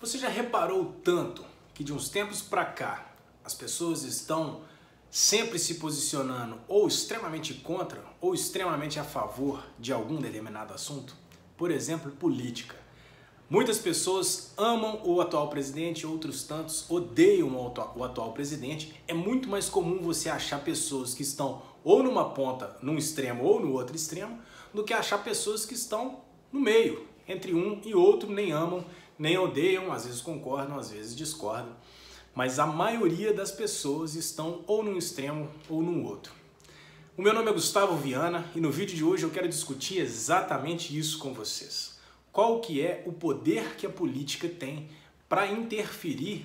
Você já reparou tanto que de uns tempos para cá as pessoas estão sempre se posicionando ou extremamente contra ou extremamente a favor de algum determinado assunto? Por exemplo, política. Muitas pessoas amam o atual presidente, outros tantos odeiam o atual presidente. É muito mais comum você achar pessoas que estão ou numa ponta, num extremo ou no outro extremo, do que achar pessoas que estão no meio, entre um e outro, nem amam, nem odeiam, às vezes concordam, às vezes discordam. Mas a maioria das pessoas estão ou num extremo ou num outro. O meu nome é Gustavo Viana e no vídeo de hoje eu quero discutir exatamente isso com vocês. Qual que é o poder que a política tem para interferir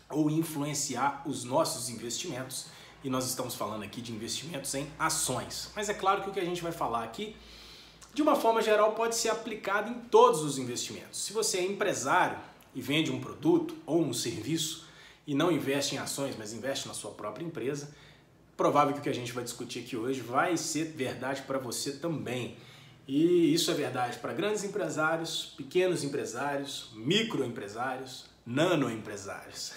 ou influenciar os nossos investimentos? E nós estamos falando aqui de investimentos em ações. Mas é claro que o que a gente vai falar aqui, de uma forma geral, pode ser aplicado em todos os investimentos. Se você é empresário e vende um produto ou um serviço e não investe em ações, mas investe na sua própria empresa, provável que o que a gente vai discutir aqui hoje vai ser verdade para você também. E isso é verdade para grandes empresários, pequenos empresários, microempresários, nanoempresários.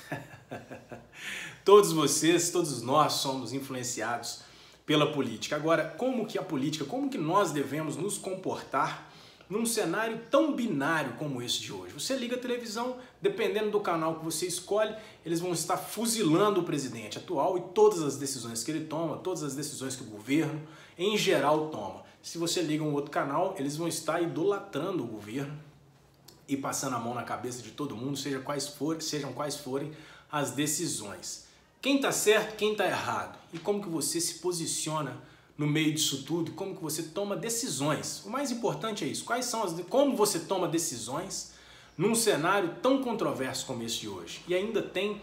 Todos vocês, todos nós somos influenciados pela política. Agora, como que a política, como que nós devemos nos comportar num cenário tão binário como esse de hoje? Você liga a televisão, dependendo do canal que você escolhe, eles vão estar fuzilando o presidente atual e todas as decisões que ele toma, todas as decisões que o governo, em geral, toma. Se você liga um outro canal, eles vão estar idolatrando o governo e passando a mão na cabeça de todo mundo, sejam quais forem as decisões. Quem está certo, quem está errado? E como que você se posiciona no meio disso tudo? Como que você toma decisões? O mais importante é isso. Como você toma decisões num cenário tão controverso como esse de hoje? E ainda tem,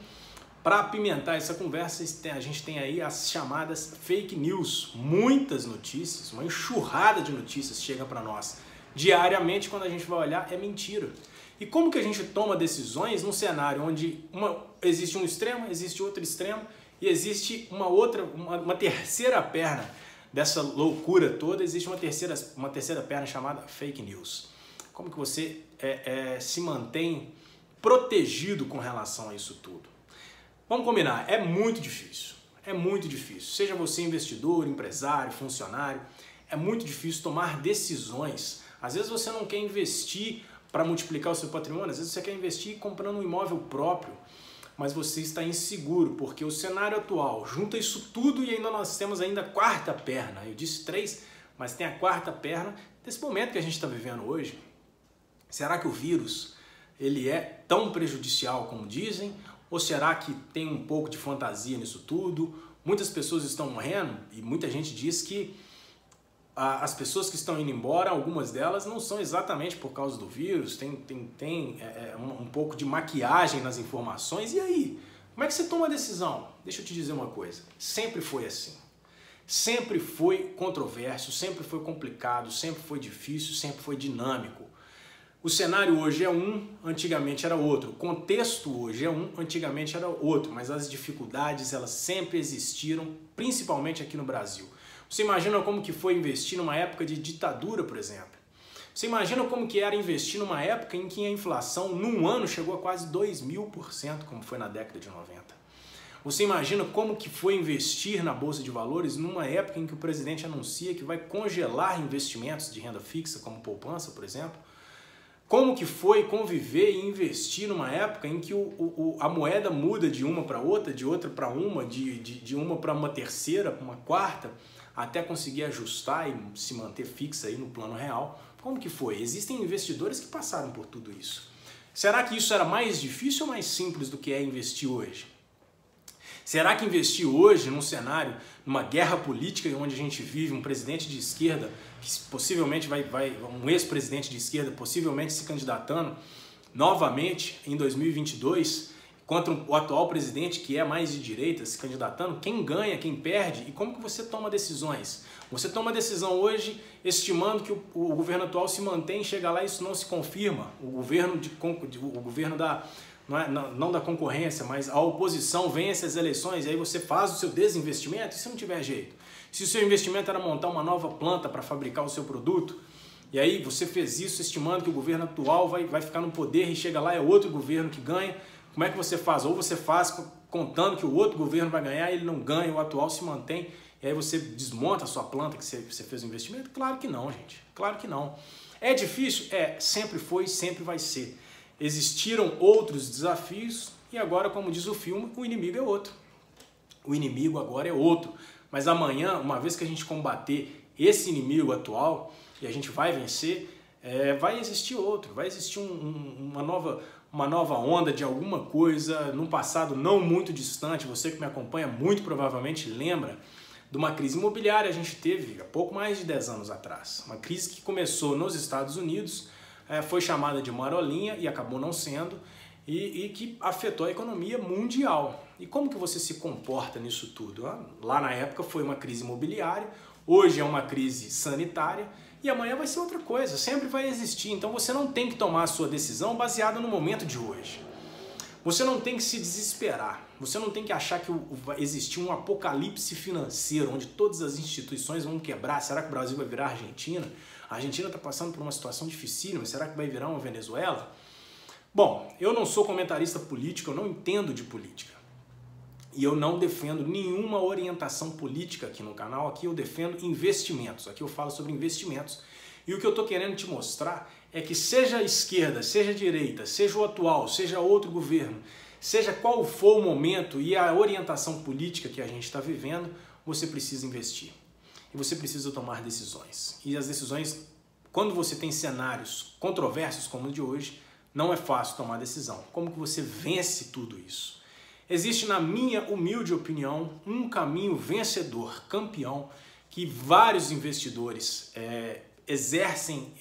para apimentar essa conversa, a gente tem aí as chamadas fake news. Muitas notícias, uma enxurrada de notícias chega para nós diariamente. Quando a gente vai olhar, é mentira. E como que a gente toma decisões num cenário onde existe um extremo, existe outro extremo e existe uma terceira perna dessa loucura toda, existe uma terceira perna chamada fake news? Como que você se mantém protegido com relação a isso tudo? Vamos combinar, é muito difícil, é muito difícil. Seja você investidor, empresário, funcionário, é muito difícil tomar decisões. Às vezes você não quer investir para multiplicar o seu patrimônio, às vezes você quer investir comprando um imóvel próprio, mas você está inseguro, porque o cenário atual junta isso tudo e ainda nós temos ainda a quarta perna. Eu disse 3, mas tem a quarta perna desse momento que a gente está vivendo hoje. Será que o vírus ele é tão prejudicial como dizem? Ou será que tem um pouco de fantasia nisso tudo? Muitas pessoas estão morrendo e muita gente diz que as pessoas que estão indo embora, algumas delas não são exatamente por causa do vírus, tem um pouco de maquiagem nas informações. E aí? Como é que você toma a decisão? Deixa eu te dizer uma coisa, sempre foi assim. Sempre foi controverso, sempre foi complicado, sempre foi difícil, sempre foi dinâmico. O cenário hoje é um, antigamente era outro. O contexto hoje é um, antigamente era outro. Mas as dificuldades, elas sempre existiram, principalmente aqui no Brasil. Você imagina como que foi investir numa época de ditadura, por exemplo? Você imagina como que era investir numa época em que a inflação, num ano, chegou a quase 2.000%, como foi na década de 90? Você imagina como que foi investir na Bolsa de Valores numa época em que o presidente anuncia que vai congelar investimentos de renda fixa, como poupança, por exemplo? Como que foi conviver e investir numa época em que a moeda muda de uma para outra, de outra para uma, de uma para uma terceira, para uma quarta, até conseguir ajustar e se manter fixa aí no plano real? Como que foi? Existem investidores que passaram por tudo isso. Será que isso era mais difícil ou mais simples do que é investir hoje? Será que investir hoje num cenário, numa guerra política onde a gente vive, um presidente de esquerda, que possivelmente um ex-presidente de esquerda, possivelmente se candidatando novamente em 2022, contra o atual presidente que é mais de direita, se candidatando, quem ganha, quem perde e como que você toma decisões? Você toma decisão hoje estimando que o governo atual se mantém, chega lá e isso não se confirma. O governo da... Não da concorrência, mas a oposição vence as eleições e aí você faz o seu desinvestimento e se não tiver jeito. Se o seu investimento era montar uma nova planta para fabricar o seu produto, E aí você fez isso estimando que o governo atual vai ficar no poder e chega lá é outro governo que ganha. Como é que você faz? Ou você faz contando que o outro governo vai ganhar, ele não ganha, o atual se mantém, e aí você desmonta a sua planta que você fez o investimento? Claro que não, gente. Claro que não. É difícil? É, sempre foi e sempre vai ser. Existiram outros desafios e agora, como diz o filme, o inimigo é outro. O inimigo agora é outro. Mas amanhã, uma vez que a gente combater esse inimigo atual e a gente vai vencer, vai existir outro, vai existir uma nova onda de alguma coisa num passado não muito distante. Você que me acompanha muito provavelmente lembra de uma crise imobiliária que a gente teve há pouco mais de 10 anos atrás. Uma crise que começou nos Estados Unidos, foi chamada de marolinha e acabou não sendo, e que afetou a economia mundial. E como que você se comporta nisso tudo? Lá na época foi uma crise imobiliária, hoje é uma crise sanitária e amanhã vai ser outra coisa, sempre vai existir. Então você não tem que tomar a sua decisão baseada no momento de hoje. Você não tem que se desesperar, você não tem que achar que vai existir um apocalipse financeiro, onde todas as instituições vão quebrar. Será que o Brasil vai virar Argentina? A Argentina está passando por uma situação dificílima, será que vai virar uma Venezuela? Bom, eu não sou comentarista político, eu não entendo de política. E eu não defendo nenhuma orientação política aqui no canal, aqui eu defendo investimentos, aqui eu falo sobre investimentos. E o que eu estou querendo te mostrar é que seja a esquerda, seja a direita, seja o atual, seja outro governo, seja qual for o momento e a orientação política que a gente está vivendo, você precisa investir. E você precisa tomar decisões. E as decisões, quando você tem cenários controversos como o de hoje, não é fácil tomar decisão. Como que você vence tudo isso? Existe, na minha humilde opinião, um caminho vencedor, campeão, que vários investidores exercem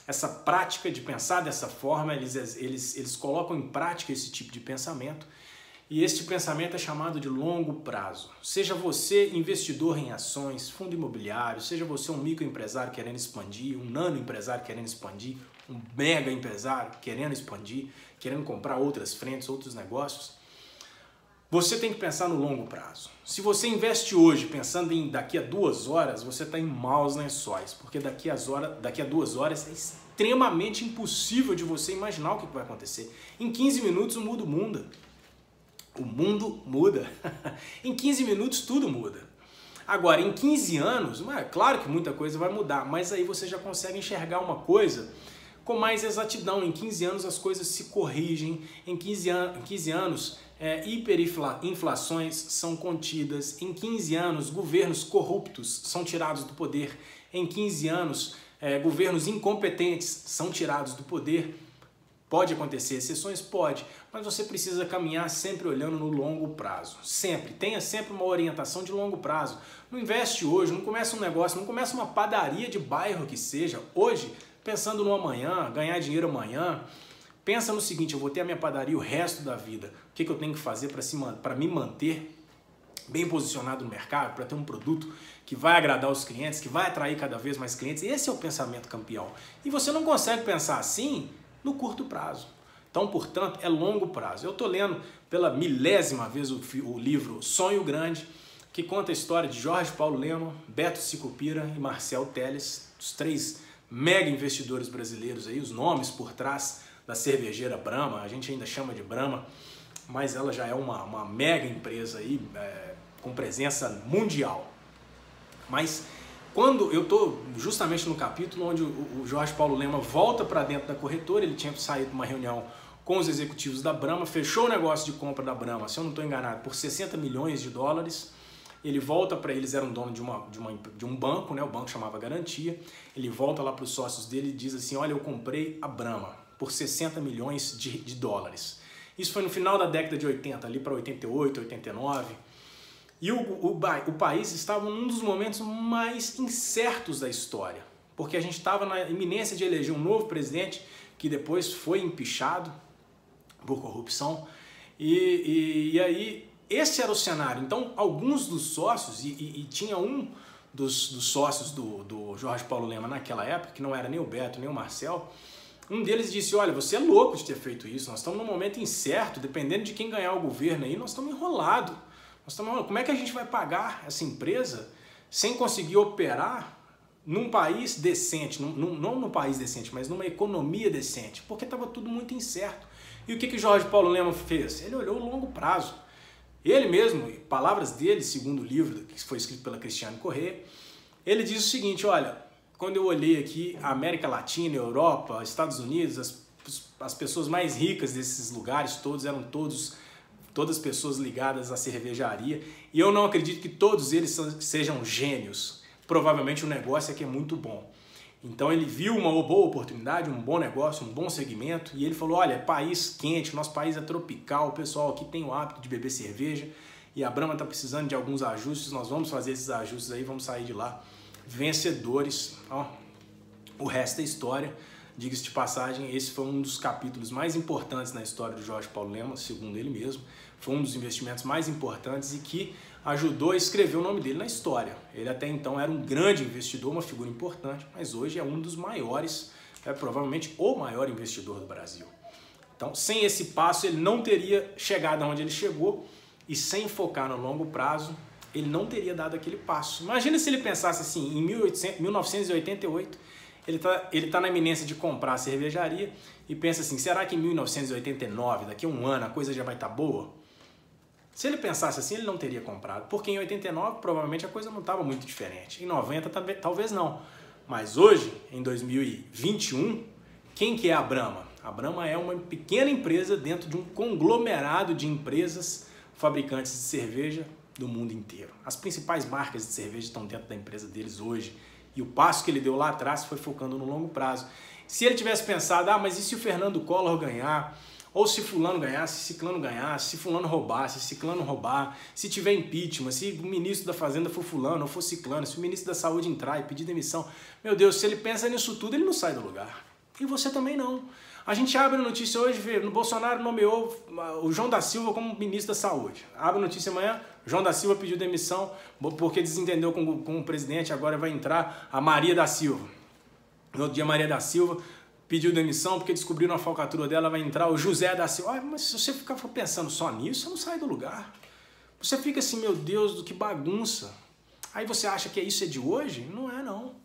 essa prática de pensar dessa forma, eles colocam em prática esse tipo de pensamento, e este pensamento é chamado de longo prazo. Seja você investidor em ações, fundo imobiliário, seja você um microempresário querendo expandir, um nano empresário querendo expandir, um mega empresário querendo expandir, querendo comprar outras frentes, outros negócios, você tem que pensar no longo prazo. Se você investe hoje pensando em daqui a 2 horas, você está em maus lençóis, porque daqui a 2 horas é extremamente impossível de você imaginar o que vai acontecer. Em 15 minutos o mundo muda. O mundo muda. Em 15 minutos tudo muda. Agora, em 15 anos, claro que muita coisa vai mudar, mas aí você já consegue enxergar uma coisa com mais exatidão. Em 15 anos as coisas se corrigem, em 15 anos hiperinflações são contidas, em 15 anos governos corruptos são tirados do poder, em 15 anos governos incompetentes são tirados do poder. Pode acontecer exceções? Pode, mas você precisa caminhar sempre olhando no longo prazo. Sempre, tenha sempre uma orientação de longo prazo. Não investe hoje, não começa um negócio, não começa uma padaria de bairro que seja, hoje, pensando no amanhã, ganhar dinheiro amanhã. Pensa no seguinte, eu vou ter a minha padaria o resto da vida. O que eu tenho que fazer para me manter bem posicionado no mercado, para ter um produto que vai agradar os clientes, que vai atrair cada vez mais clientes? Esse é o pensamento campeão. E você não consegue pensar assim no curto prazo. Então, portanto, é longo prazo. Eu estou lendo pela 1000ª vez o livro Sonho Grande, que conta a história de Jorge Paulo Lemann, Beto Sicupira e Marcel Telles, os 3 mega investidores brasileiros aí, os nomes por trás da cervejeira Brahma. A gente ainda chama de Brahma, mas ela já é uma mega empresa aí, com presença mundial. Mas quando eu estou justamente no capítulo onde o Jorge Paulo Lemann volta para dentro da corretora, ele tinha saído de uma reunião com os executivos da Brahma, fechou o negócio de compra da Brahma, se eu não estou enganado, por 60 milhões de dólares. Ele volta para eles, eram dono de um banco, né? O banco chamava Garantia. Ele volta lá para os sócios dele e diz assim, olha, eu comprei a Brahma por 60 milhões de dólares. Isso foi no final da década de 80, ali para 88, 89. E o país estava num dos momentos mais incertos da história, porque a gente estava na iminência de eleger um novo presidente que depois foi empichado por corrupção. E aí, esse era o cenário. Então, alguns dos sócios, e tinha um dos sócios do Jorge Paulo Lemann naquela época, que não era nem o Beto, nem o Marcel, um deles disse, olha, você é louco de ter feito isso, nós estamos num momento incerto, dependendo de quem ganhar o governo aí, nós estamos enrolados. Como é que a gente vai pagar essa empresa sem conseguir operar num país decente, não num país decente, mas numa economia decente, porque estava tudo muito incerto. E o que Jorge Paulo Lemann fez? Ele olhou o longo prazo. Ele mesmo, palavras dele, segundo o livro que foi escrito pela Cristiane Corrêa, ele diz o seguinte, olha, quando eu olhei aqui a América Latina, Europa, Estados Unidos, as pessoas mais ricas desses lugares todos eram todas pessoas ligadas à cervejaria, e eu não acredito que todos eles sejam gênios. Provavelmente o negócio aqui é muito bom. Então ele viu uma boa oportunidade, um bom negócio, um bom segmento, e ele falou, olha, é país quente, nosso país é tropical, o pessoal aqui tem o hábito de beber cerveja, e a Brahma está precisando de alguns ajustes, nós vamos fazer esses ajustes aí, vamos sair de lá vencedores. Ó, o resto é história. Diga-se de passagem, esse foi um dos capítulos mais importantes na história do Jorge Paulo Lemann, segundo ele mesmo. Foi um dos investimentos mais importantes e que ajudou a escrever o nome dele na história. Ele até então era um grande investidor, uma figura importante, mas hoje é um dos maiores, provavelmente o maior investidor do Brasil. Então, sem esse passo, ele não teria chegado aonde ele chegou e sem focar no longo prazo, ele não teria dado aquele passo. Imagina se ele pensasse assim, em 1988, ele tá na iminência de comprar a cervejaria e pensa assim, será que em 1989, daqui a um ano, a coisa já vai estar boa? Se ele pensasse assim, ele não teria comprado, porque em 89 provavelmente a coisa não estava muito diferente. Em 90 talvez não. Mas hoje, em 2021, quem que é a Brahma? A Brahma é uma pequena empresa dentro de um conglomerado de empresas fabricantes de cerveja do mundo inteiro. As principais marcas de cerveja estão dentro da empresa deles hoje. E o passo que ele deu lá atrás foi focando no longo prazo. Se ele tivesse pensado, mas e se o Fernando Collor ganhar? Ou se fulano ganhasse, se ciclano ganhasse, se fulano roubasse, se ciclano roubar, se tiver impeachment, se o ministro da Fazenda for fulano ou for ciclano, se o ministro da Saúde entrar e pedir demissão. Meu Deus, se ele pensa nisso tudo, ele não sai do lugar. E você também não. A gente abre a notícia hoje, vê, o Bolsonaro nomeou o João da Silva como ministro da Saúde. Abre a notícia amanhã, João da Silva pediu demissão porque desentendeu com o presidente, agora vai entrar a Maria da Silva. No outro dia, a Maria da Silva pediu demissão porque descobriram a falcatrua dela, vai entrar o José da Silva. Mas se você ficar pensando só nisso, você não sai do lugar. Você fica assim, meu Deus, que bagunça. Aí você acha que isso é de hoje? Não é não.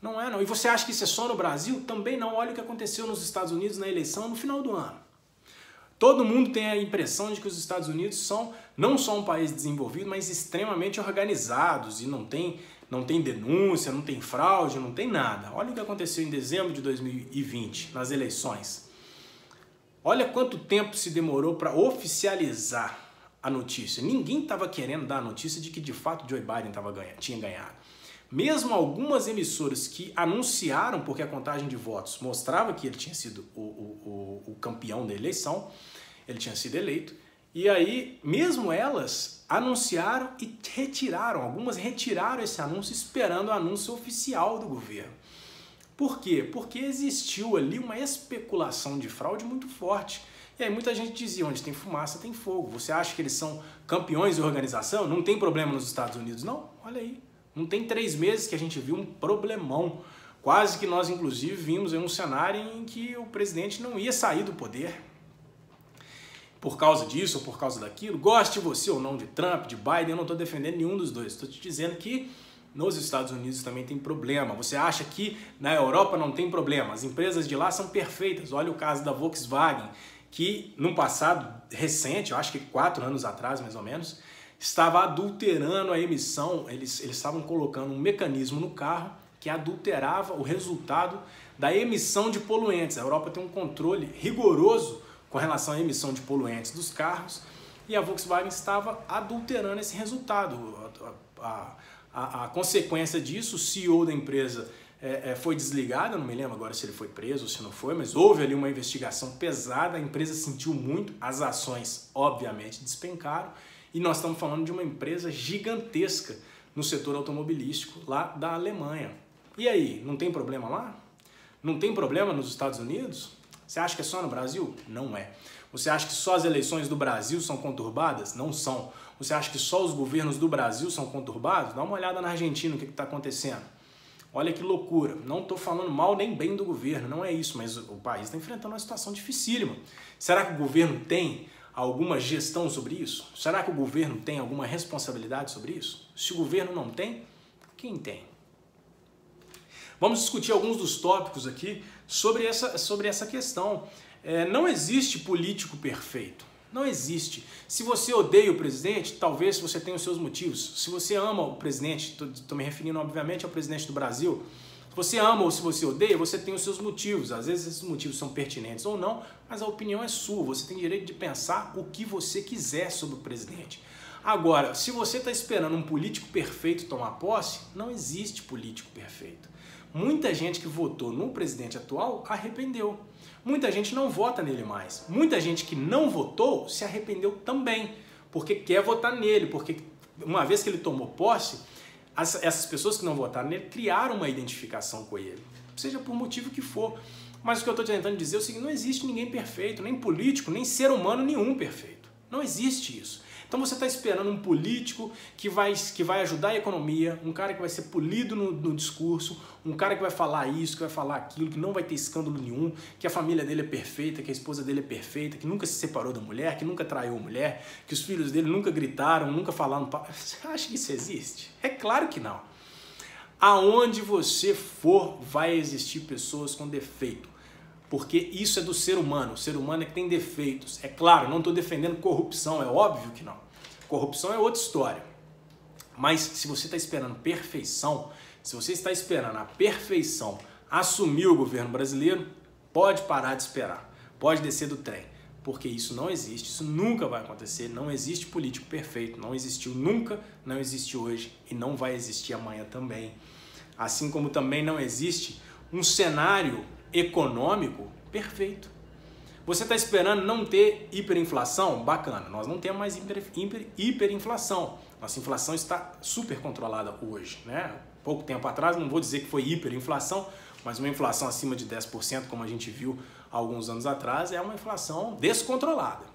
Não é não. E você acha que isso é só no Brasil? Também não. Olha o que aconteceu nos Estados Unidos na eleição no final do ano. Todo mundo tem a impressão de que os Estados Unidos são não só um país desenvolvido, mas extremamente organizados e não tem denúncia, não tem fraude, não tem nada. Olha o que aconteceu em dezembro de 2020, nas eleições. Olha quanto tempo se demorou para oficializar a notícia. Ninguém estava querendo dar a notícia de que de fato Joe Biden tinha ganhado. Mesmo algumas emissoras que anunciaram, porque a contagem de votos mostrava que ele tinha sido o campeão da eleição, ele tinha sido eleito, e aí mesmo elas anunciaram e retiraram, algumas retiraram esse anúncio esperando o anúncio oficial do governo. Por quê? Porque existiu ali uma especulação de fraude muito forte. E aí muita gente dizia, onde tem fumaça tem fogo. Você acha que eles são campeões de organização? Não tem problema nos Estados Unidos? Não, olha aí. Não tem 3 meses que a gente viu um problemão. Quase que nós, inclusive, vimos em um cenário em que o presidente não ia sair do poder. Por causa disso ou por causa daquilo, goste você ou não de Trump, de Biden, eu não estou defendendo nenhum dos dois. Estou te dizendo que nos Estados Unidos também tem problema. Você acha que na Europa não tem problema? As empresas de lá são perfeitas. Olha o caso da Volkswagen, que no passado recente, eu acho que 4 anos atrás mais ou menos, estava adulterando a emissão, eles estavam colocando um mecanismo no carro que adulterava o resultado da emissão de poluentes. A Europa tem um controle rigoroso com relação à emissão de poluentes dos carros e a Volkswagen estava adulterando esse resultado. A consequência disso, o CEO da empresa foi desligado, não me lembro agora se ele foi preso ou se não foi, mas houve ali uma investigação pesada, a empresa sentiu muito, as ações obviamente despencaram, e nós estamos falando de uma empresa gigantesca no setor automobilístico lá da Alemanha. E aí, não tem problema lá? Não tem problema nos Estados Unidos? Você acha que é só no Brasil? Não é. Você acha que só as eleições do Brasil são conturbadas? Não são. Você acha que só os governos do Brasil são conturbados? Dá uma olhada na Argentina, o que está acontecendo. Olha que loucura. Não estou falando mal nem bem do governo, não é isso, mas o país está enfrentando uma situação dificílima. Será que o governo tem alguma gestão sobre isso? Será que o governo tem alguma responsabilidade sobre isso? Se o governo não tem, quem tem? Vamos discutir alguns dos tópicos aqui sobre essa questão. Não existe político perfeito. Não existe. Se você odeia o presidente, talvez você tenha os seus motivos. Se você ama o presidente, estou me referindo obviamente ao presidente do Brasil, se você ama ou se você odeia, você tem os seus motivos. Às vezes esses motivos são pertinentes ou não, mas a opinião é sua. Você tem direito de pensar o que você quiser sobre o presidente. Agora, se você está esperando um político perfeito tomar posse, não existe político perfeito. Muita gente que votou no presidente atual arrependeu. Muita gente não vota nele mais. Muita gente que não votou se arrependeu também, porque quer votar nele, porque uma vez que ele tomou posse, essas pessoas que não votaram nele criaram uma identificação com ele, seja por motivo que for. Mas o que eu estou tentando dizer é o seguinte: não existe ninguém perfeito, nem político, nem ser humano nenhum perfeito. Não existe isso. Então você está esperando um político que vai ajudar a economia, um cara que vai ser polido no discurso, um cara que vai falar isso, que vai falar aquilo, que não vai ter escândalo nenhum, que a família dele é perfeita, que a esposa dele é perfeita, que nunca se separou da mulher, que nunca traiu a mulher, que os filhos dele nunca gritaram, nunca falaram... Você acha que isso existe? É claro que não. Aonde você for, vai existir pessoas com defeito. Porque isso é do ser humano. O ser humano é que tem defeitos. É claro, não estou defendendo corrupção, é óbvio que não. Corrupção é outra história. Mas se você está esperando perfeição, se você está esperando a perfeição assumir o governo brasileiro, pode parar de esperar. Pode descer do trem. Porque isso não existe, isso nunca vai acontecer. Não existe político perfeito. Não existiu nunca, não existe hoje e não vai existir amanhã também. Assim como também não existe um cenário econômico perfeito. Você está esperando não ter hiperinflação? Bacana, nós não temos mais hiperinflação. Nossa inflação está super controlada hoje, né? Pouco tempo atrás, não vou dizer que foi hiperinflação, mas uma inflação acima de 10%, como a gente viu há alguns anos atrás, é uma inflação descontrolada.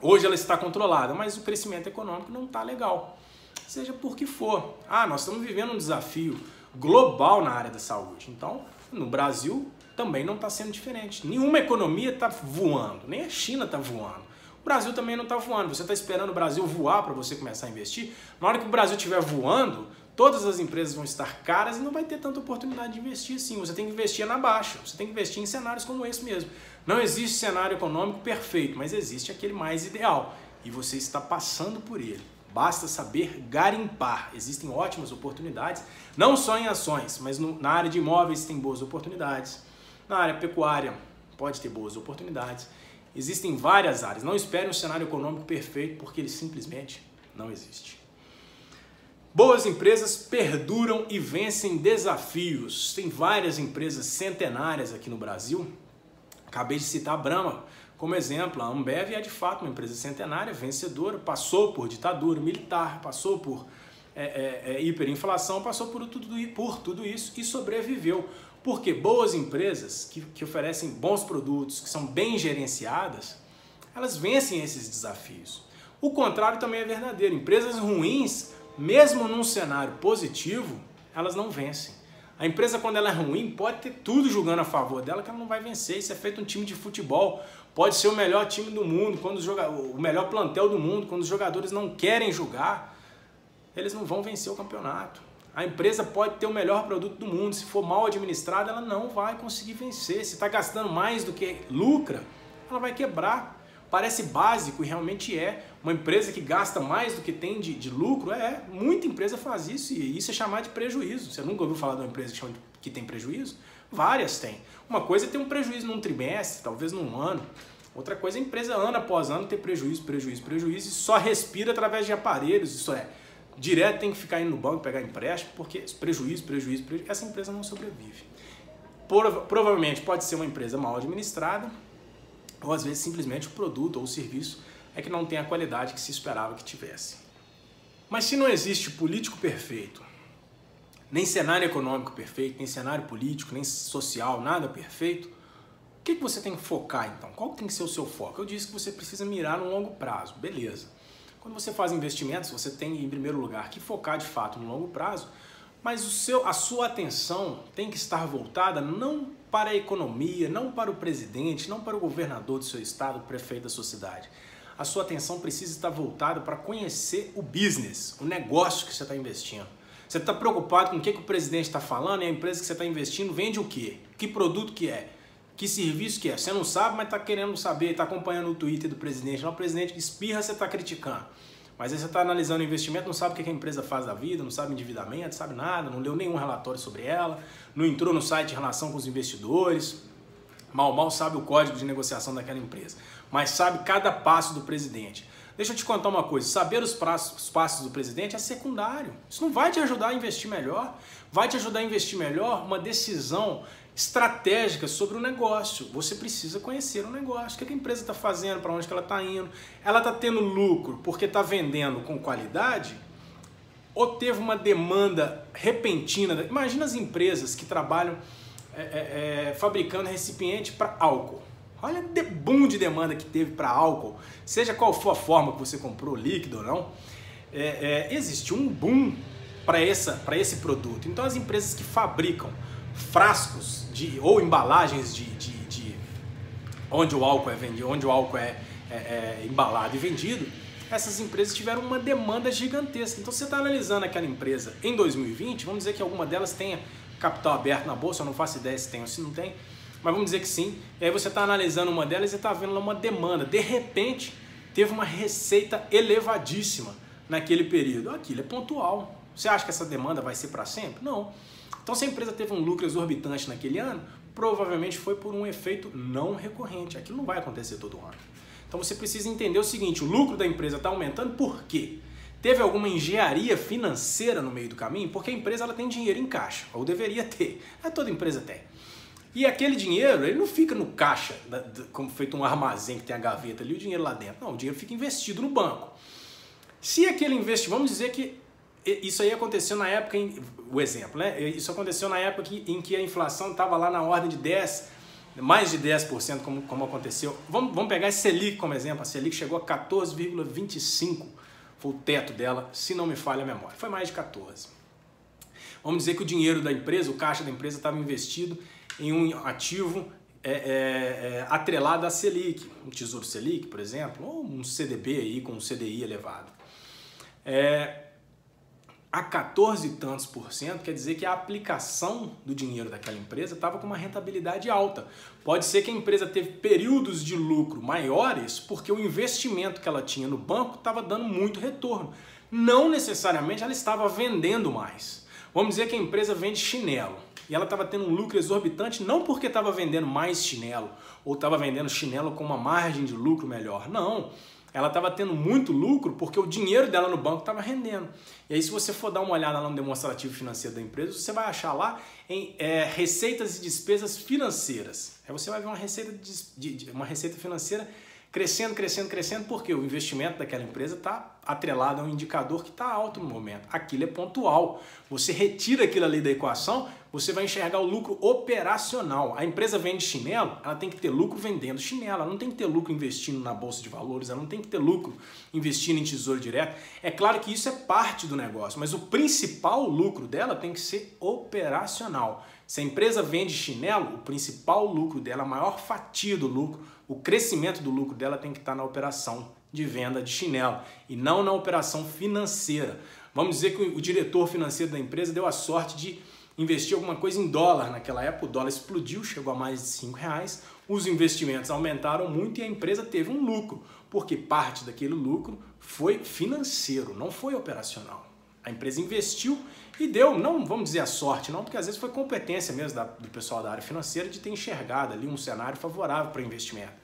Hoje ela está controlada, mas o crescimento econômico não está legal. Seja por que for. Nós estamos vivendo um desafio global na área da saúde. Então, no Brasil também não está sendo diferente. Nenhuma economia está voando, nem a China está voando. O Brasil também não está voando. Você está esperando o Brasil voar para você começar a investir? Na hora que o Brasil estiver voando, todas as empresas vão estar caras e não vai ter tanta oportunidade de investir assim. Você tem que investir na baixa, você tem que investir em cenários como esse mesmo. Não existe cenário econômico perfeito, mas existe aquele mais ideal e você está passando por ele. Basta saber garimpar. Existem ótimas oportunidades, não só em ações, mas na área de imóveis tem boas oportunidades. Na área pecuária pode ter boas oportunidades. Existem várias áreas. Não espere um cenário econômico perfeito, porque ele simplesmente não existe. Boas empresas perduram e vencem desafios. Tem várias empresas centenárias aqui no Brasil. Acabei de citar a Brahma como exemplo. A Ambev é de fato uma empresa centenária, vencedora, passou por ditadura militar, passou por hiperinflação, passou por tudo isso e sobreviveu. Porque boas empresas que oferecem bons produtos, que são bem gerenciadas, elas vencem esses desafios. O contrário também é verdadeiro. Empresas ruins, mesmo num cenário positivo, elas não vencem. A empresa, quando ela é ruim, pode ter tudo jogando a favor dela que ela não vai vencer. Isso é feito um time de futebol. Pode ser o melhor time do mundo, o melhor plantel do mundo. Quando os jogadores não querem jogar, eles não vão vencer o campeonato. A empresa pode ter o melhor produto do mundo. Se for mal administrada, ela não vai conseguir vencer. Se está gastando mais do que lucra, ela vai quebrar. Parece básico e realmente é. Uma empresa que gasta mais do que tem de lucro, muita empresa faz isso e isso é chamado de prejuízo. Você nunca ouviu falar de uma empresa que tem prejuízo? Várias têm. Uma coisa é ter um prejuízo num trimestre, talvez num ano. Outra coisa é a empresa ano após ano ter prejuízo e só respira através de aparelhos. Isso direto tem que ficar indo no banco pegar empréstimo, porque prejuízo, essa empresa não sobrevive. Provavelmente pode ser uma empresa mal administrada, ou às vezes simplesmente o produto ou o serviço é que não tem a qualidade que se esperava que tivesse. Mas se não existe político perfeito, nem cenário econômico perfeito, nem cenário político, nem social, nada perfeito, o que você tem que focar então? Qual tem que ser o seu foco? Eu disse que você precisa mirar no longo prazo, beleza. Quando você faz investimentos, você tem em primeiro lugar que focar de fato no longo prazo, mas a sua atenção tem que estar voltada não para a economia, não para o presidente, não para o governador do seu estado, o prefeito da sua cidade. A sua atenção precisa estar voltada para conhecer o business, o negócio que você está investindo. Você está preocupado com o que o presidente está falando e a empresa que você está investindo vende o quê? Que produto que é? Que serviço que é? Você não sabe, mas está querendo saber, está acompanhando o Twitter do presidente. Lá o presidente espirra, você está criticando. Mas aí você está analisando o investimento, não sabe o que a empresa faz da vida, não sabe endividamento, não sabe nada, não leu nenhum relatório sobre ela, não entrou no site em relação com os investidores, mal sabe o código de negociação daquela empresa, mas sabe cada passo do presidente. Deixa eu te contar uma coisa, saber os passos do presidente é secundário. Isso não vai te ajudar a investir melhor, vai te ajudar a investir melhor uma decisão estratégica sobre o negócio. Você precisa conhecer o negócio, o que a empresa está fazendo, para onde que ela está indo. Ela está tendo lucro porque está vendendo com qualidade ou teve uma demanda repentina? Imagina as empresas que trabalham fabricando recipiente para álcool. Olha o boom de demanda que teve para álcool, seja qual for a forma que você comprou, líquido ou não, existe um boom para esse produto. Então as empresas que fabricam frascos ou embalagens de onde o álcool é vendido, onde o álcool é embalado e vendido, essas empresas tiveram uma demanda gigantesca. Então você está analisando aquela empresa em 2020, vamos dizer que alguma delas tenha capital aberto na bolsa, eu não faço ideia se tem ou se não tem, mas vamos dizer que sim. E aí você está analisando uma delas e está vendo lá uma demanda. De repente, teve uma receita elevadíssima naquele período. Aquilo é pontual. Você acha que essa demanda vai ser para sempre? Não. Então, se a empresa teve um lucro exorbitante naquele ano, provavelmente foi por um efeito não recorrente. Aquilo não vai acontecer todo ano. Então, você precisa entender o seguinte, o lucro da empresa está aumentando por quê? Teve alguma engenharia financeira no meio do caminho? Porque a empresa ela tem dinheiro em caixa, ou deveria ter. Toda empresa tem. E aquele dinheiro, ele não fica no caixa, como feito um armazém que tem a gaveta ali, o dinheiro lá dentro. Não, o dinheiro fica investido no banco. Se aquele investimento, vamos dizer que isso aí aconteceu na época, o exemplo, né? Isso aconteceu na época em que a inflação estava lá na ordem de 10%, mais de 10%, como aconteceu. Vamos pegar a Selic como exemplo. A Selic chegou a 14,25%, foi o teto dela, se não me falha a memória. Foi mais de 14%. Vamos dizer que o dinheiro da empresa, o caixa da empresa estava investido em um ativo atrelado à Selic, um Tesouro Selic, por exemplo, ou um CDB aí com um CDI elevado. A 14 e tantos por cento, quer dizer que a aplicação do dinheiro daquela empresa estava com uma rentabilidade alta. Pode ser que a empresa teve períodos de lucro maiores porque o investimento que ela tinha no banco estava dando muito retorno. Não necessariamente ela estava vendendo mais. Vamos dizer que a empresa vende chinelo e ela estava tendo um lucro exorbitante não porque estava vendendo mais chinelo ou estava vendendo chinelo com uma margem de lucro melhor. Não. Ela estava tendo muito lucro porque o dinheiro dela no banco estava rendendo. E aí se você for dar uma olhada lá no demonstrativo financeiro da empresa, você vai achar lá em receitas e despesas financeiras. Aí você vai ver uma receita financeira crescendo, porque o investimento daquela empresa está atrelado a um indicador que está alto no momento. Aquilo é pontual. Você retira aquilo ali da equação, você vai enxergar o lucro operacional. A empresa vende chinelo, ela tem que ter lucro vendendo chinelo, ela não tem que ter lucro investindo na bolsa de valores, ela não tem que ter lucro investindo em tesouro direto. É claro que isso é parte do negócio, mas o principal lucro dela tem que ser operacional. Se a empresa vende chinelo, o principal lucro dela, a maior fatia do lucro, o crescimento do lucro dela tem que estar na operação de venda de chinelo e não na operação financeira. Vamos dizer que o diretor financeiro da empresa deu a sorte de investir alguma coisa em dólar. Naquela época o dólar explodiu, chegou a mais de R$5, os investimentos aumentaram muito e a empresa teve um lucro, porque parte daquele lucro foi financeiro, não foi operacional. A empresa investiu e deu, não vamos dizer a sorte não, porque às vezes foi competência mesmo do pessoal da área financeira de ter enxergado ali um cenário favorável para investimento.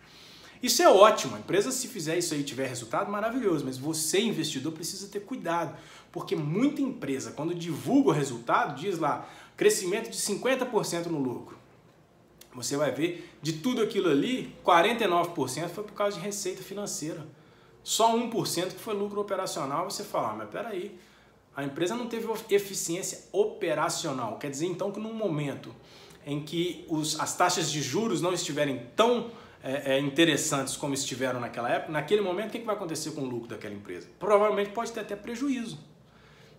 Isso é ótimo, a empresa se fizer isso aí e tiver resultado, maravilhoso, mas você investidor precisa ter cuidado, porque muita empresa quando divulga o resultado diz lá, crescimento de 50% no lucro. Você vai ver, de tudo aquilo ali, 49% foi por causa de receita financeira. Só 1% que foi lucro operacional, você fala, mas peraí, a empresa não teve eficiência operacional. Quer dizer, então, que num momento em que as taxas de juros não estiverem tão interessantes como estiveram naquela época, naquele momento, o que vai acontecer com o lucro daquela empresa? Provavelmente pode ter até prejuízo.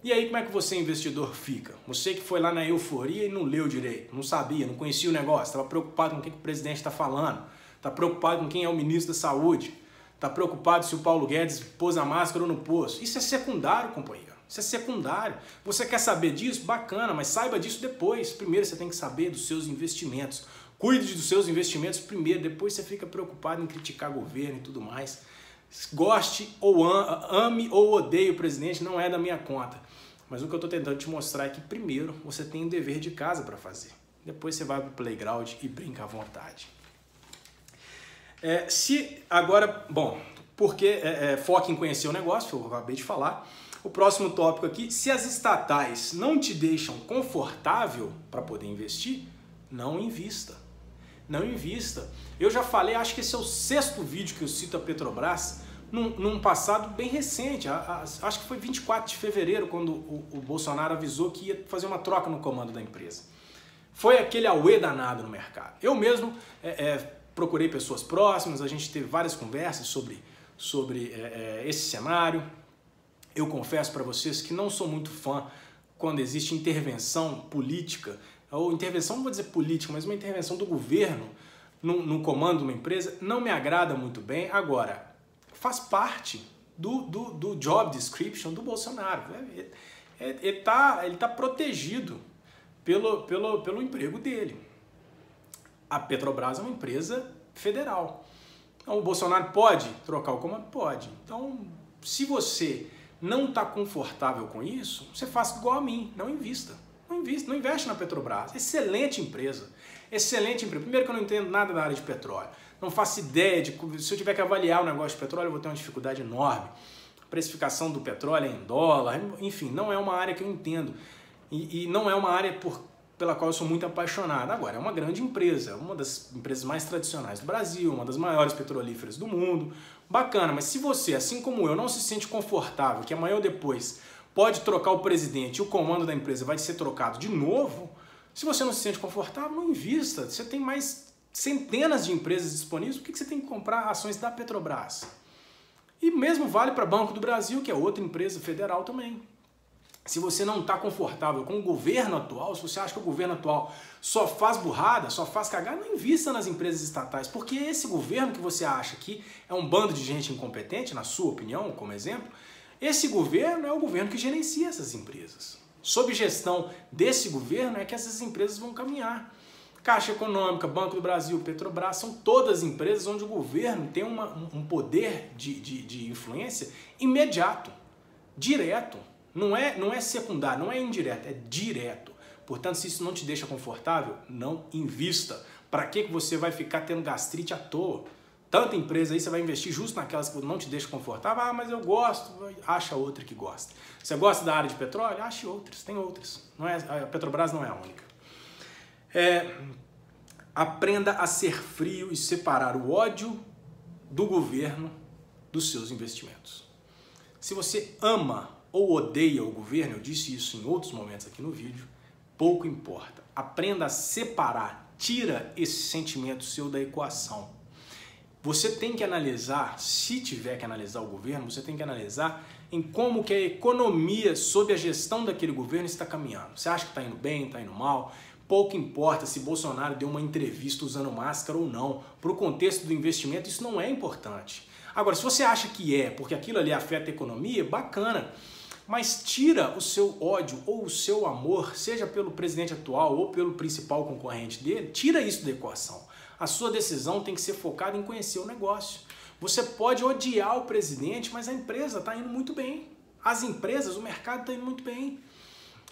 E aí, como é que você, investidor, fica? Você que foi lá na euforia e não leu direito, não sabia, não conhecia o negócio, estava preocupado com o que o presidente está falando, está preocupado com quem é o ministro da Saúde, está preocupado se o Paulo Guedes pôs a máscara ou não pôs. Isso é secundário, companheiro. Isso é secundário. Você quer saber disso? Bacana, mas saiba disso depois. Primeiro você tem que saber dos seus investimentos. Cuide dos seus investimentos primeiro, depois você fica preocupado em criticar governo e tudo mais. Goste ou ame ou odeie o presidente, não é da minha conta. Mas o que eu estou tentando te mostrar é que primeiro você tem um dever de casa para fazer. Depois você vai para o playground e brinca à vontade. Porque foque em conhecer o negócio, eu acabei de falar. O próximo tópico aqui, se as estatais não te deixam confortável para poder investir, não invista. Não invista. Eu já falei, acho que esse é o 6º vídeo que eu cito a Petrobras, num passado bem recente, acho que foi 24 de fevereiro, quando o Bolsonaro avisou que ia fazer uma troca no comando da empresa. Foi aquele auê danado no mercado. Eu mesmo procurei pessoas próximas, a gente teve várias conversas sobre esse cenário. Eu confesso para vocês que não sou muito fã quando existe intervenção política, ou intervenção, não vou dizer política, mas uma intervenção do governo no comando de uma empresa, não me agrada muito bem. Agora, faz parte do job description do Bolsonaro. Ele tá protegido pelo emprego dele. A Petrobras é uma empresa federal. Então o Bolsonaro pode trocar o comando? Pode. Então, se você não está confortável com isso, você faça igual a mim, não invista. Não investe na Petrobras. Excelente empresa. Excelente empresa. Primeiro que eu não entendo nada da área de petróleo. Não faço ideia de... Se eu tiver que avaliar o negócio de petróleo, eu vou ter uma dificuldade enorme. A precificação do petróleo é em dólar. Enfim, não é uma área que eu entendo. E não é uma área pela qual eu sou muito apaixonado. Agora, é uma grande empresa. Uma das empresas mais tradicionais do Brasil. Uma das maiores petrolíferas do mundo. Bacana, mas se você, assim como eu, não se sente confortável, que amanhã ou depois pode trocar o presidente e o comando da empresa vai ser trocado de novo, se você não se sente confortável, não invista. Você tem mais centenas de empresas disponíveis, por que você tem que comprar ações da Petrobras? E mesmo vale para Banco do Brasil, que é outra empresa federal também. Se você não está confortável com o governo atual, se você acha que o governo atual só faz burrada, só faz cagada, não invista nas empresas estatais, porque esse governo que você acha que é um bando de gente incompetente, na sua opinião, como exemplo, esse governo é o governo que gerencia essas empresas. Sob gestão desse governo é que essas empresas vão caminhar. Caixa Econômica, Banco do Brasil, Petrobras, são todas empresas onde o governo tem um poder de influência imediato, direto. Não é secundário, não é indireto, é direto. Portanto, se isso não te deixa confortável, não invista. Para que você vai ficar tendo gastrite à toa? Tanta empresa aí, você vai investir justo naquelas que não te deixam confortável. Ah, mas eu gosto. Acha outra que gosta. Você gosta da área de petróleo? Ache outras, tem outras. A Petrobras não é a única. Aprenda a ser frio e separar o ódio do governo dos seus investimentos. Se você ama ou odeia o governo, eu disse isso em outros momentos aqui no vídeo, pouco importa. Aprenda a separar, tira esse sentimento seu da equação. Você tem que analisar, se tiver que analisar o governo, você tem que analisar em como que a economia sob a gestão daquele governo está caminhando. Você acha que está indo bem, está indo mal? Pouco importa se Bolsonaro deu uma entrevista usando máscara ou não. Para o contexto do investimento, isso não é importante. Agora, se você acha que porque aquilo ali afeta a economia, bacana. Mas tira o seu ódio ou o seu amor, seja pelo presidente atual ou pelo principal concorrente dele, tira isso da equação. A sua decisão tem que ser focada em conhecer o negócio. Você pode odiar o presidente, mas a empresa está indo muito bem. As empresas, o mercado está indo muito bem.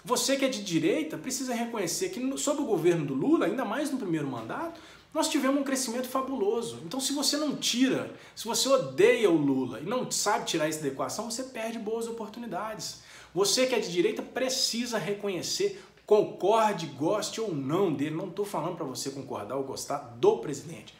Você que é de direita precisa reconhecer que sob o governo do Lula, ainda mais no primeiro mandato, nós tivemos um crescimento fabuloso. Então se você não tira, se você odeia o Lula e não sabe tirar isso da equação, você perde boas oportunidades. Você que é de direita precisa reconhecer, concorde, goste ou não dele. Não estou falando para você concordar ou gostar do presidente.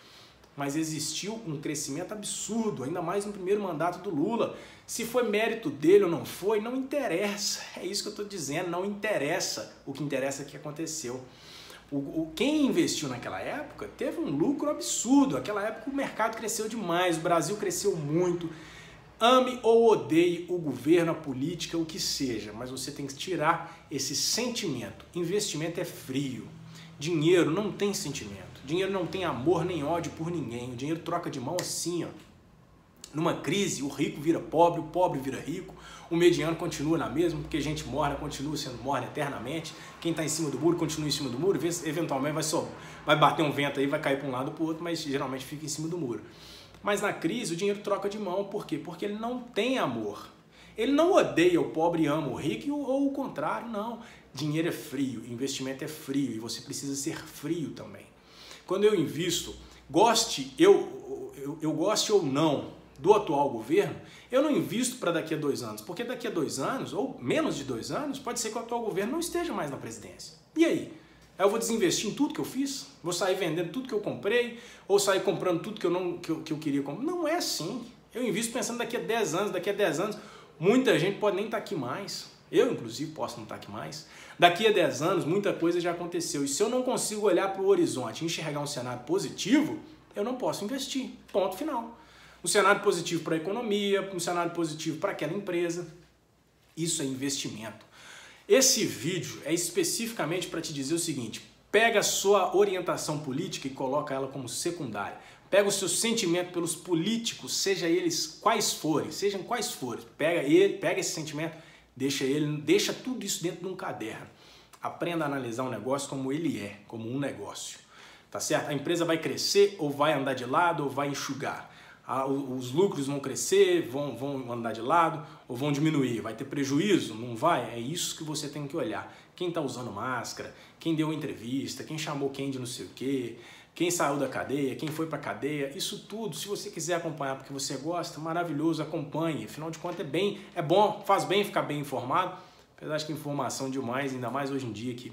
Mas existiu um crescimento absurdo, ainda mais no primeiro mandato do Lula. Se foi mérito dele ou não foi, não interessa. É isso que eu estou dizendo, não interessa. O que interessa é o que aconteceu. Quem investiu naquela época teve um lucro absurdo. Naquela época o mercado cresceu demais, o Brasil cresceu muito. Ame ou odeie o governo, a política, o que seja, mas você tem que tirar esse sentimento. Investimento é frio. Dinheiro não tem sentimento. Dinheiro não tem amor nem ódio por ninguém. O dinheiro troca de mão assim, ó. Numa crise, o rico vira pobre, o pobre vira rico, o mediano continua na mesma, porque gente morna continua sendo morna eternamente, quem está em cima do muro continua em cima do muro, eventualmente vai bater um vento aí, vai cair para um lado ou para o outro, mas geralmente fica em cima do muro. Mas na crise o dinheiro troca de mão, por quê? Porque ele não tem amor. Ele não odeia o pobre e ama o rico, ou o contrário, não. Dinheiro é frio, investimento é frio e você precisa ser frio também. Quando eu invisto, eu goste ou não do atual governo, eu não invisto para daqui a 2 anos, porque daqui a 2 anos, ou menos de 2 anos, pode ser que o atual governo não esteja mais na presidência. E aí? Eu vou desinvestir em tudo que eu fiz? Vou sair vendendo tudo que eu comprei? Ou sair comprando tudo que eu queria comprar? Não é assim. Eu invisto pensando daqui a 10 anos, muita gente pode nem estar aqui mais. Eu, inclusive, posso não estar aqui mais. Daqui a 10 anos, muita coisa já aconteceu. E se eu não consigo olhar para o horizonte e enxergar um cenário positivo, eu não posso investir. Ponto final. Um cenário positivo para a economia, um cenário positivo para aquela empresa. Isso é investimento. Esse vídeo é especificamente para te dizer o seguinte: pega a sua orientação política e coloca ela como secundária. Pega o seu sentimento pelos políticos, sejam quais forem, pega esse sentimento, deixa tudo isso dentro de um caderno. Aprenda a analisar o negócio como ele é, como um negócio. Tá certo? A empresa vai crescer ou vai andar de lado ou vai enxugar. Os lucros vão crescer, vão andar de lado ou vão diminuir. Vai ter prejuízo? Não vai? É isso que você tem que olhar. Quem está usando máscara, quem deu entrevista, quem chamou quem de não sei o quê, quem saiu da cadeia, quem foi para a cadeia, isso tudo, se você quiser acompanhar porque você gosta, maravilhoso, acompanhe. Afinal de contas é bom, faz bem ficar bem informado. Apesar de que informação demais, ainda mais hoje em dia que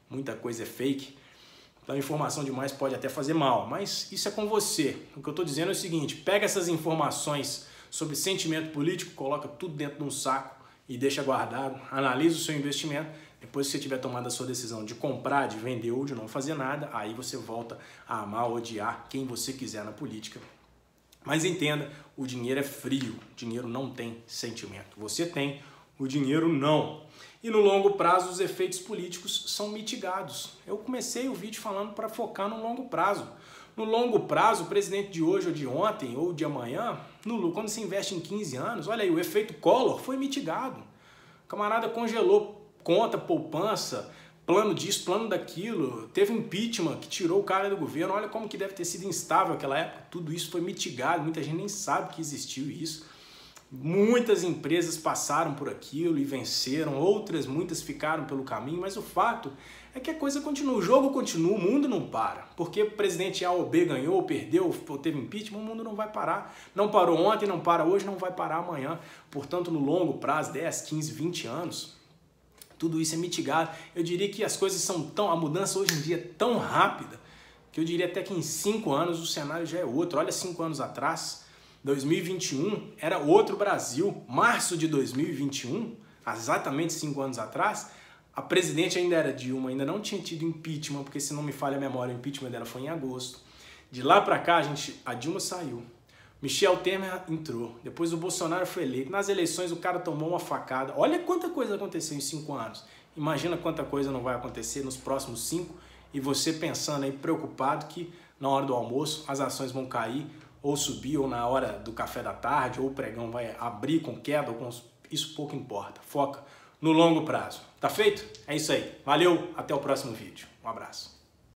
muita coisa é fake, então informação demais pode até fazer mal, mas isso é com você. O que eu estou dizendo é o seguinte: pega essas informações sobre sentimento político, coloca tudo dentro de um saco e deixa guardado, analisa o seu investimento. Depois que você tiver tomado a sua decisão de comprar, de vender ou de não fazer nada, aí você volta a amar ou odiar quem você quiser na política. Mas entenda, o dinheiro é frio, o dinheiro não tem sentimento. Você tem, o dinheiro não. E no longo prazo os efeitos políticos são mitigados. Eu comecei o vídeo falando para focar no longo prazo. No longo prazo, o presidente de hoje ou de ontem ou de amanhã, quando se investe em 15 anos, olha aí, o efeito Collor foi mitigado. O camarada congelou conta, poupança, plano disso, plano daquilo, teve impeachment que tirou o cara do governo, olha como que deve ter sido instável aquela época, tudo isso foi mitigado, muita gente nem sabe que existiu isso. Muitas empresas passaram por aquilo e venceram, muitas ficaram pelo caminho, mas o fato é que a coisa continua, o jogo continua, o mundo não para. Porque o presidente A ou B ganhou, ou perdeu, ou teve impeachment, o mundo não vai parar. Não parou ontem, não para hoje, não vai parar amanhã. Portanto, no longo prazo, 10, 15, 20 anos, tudo isso é mitigado. Eu diria que as coisas a mudança hoje em dia é tão rápida, que eu diria até que em 5 anos o cenário já é outro. Olha, 5 anos atrás, 2021 era outro Brasil. Março de 2021, exatamente 5 anos atrás, a presidente ainda era Dilma, ainda não tinha tido impeachment, porque se não me falha a memória, o impeachment dela foi em agosto. De lá para cá, a Dilma saiu. Michel Temer entrou, depois o Bolsonaro foi eleito. Nas eleições o cara tomou uma facada. Olha quanta coisa aconteceu em 5 anos. Imagina quanta coisa não vai acontecer nos próximos 5 e você pensando aí preocupado que na hora do almoço as ações vão cair ou subir, ou na hora do café da tarde, ou o pregão vai abrir com queda, isso pouco importa. Foca no longo prazo. Tá feito? É isso aí. Valeu, até o próximo vídeo. Um abraço.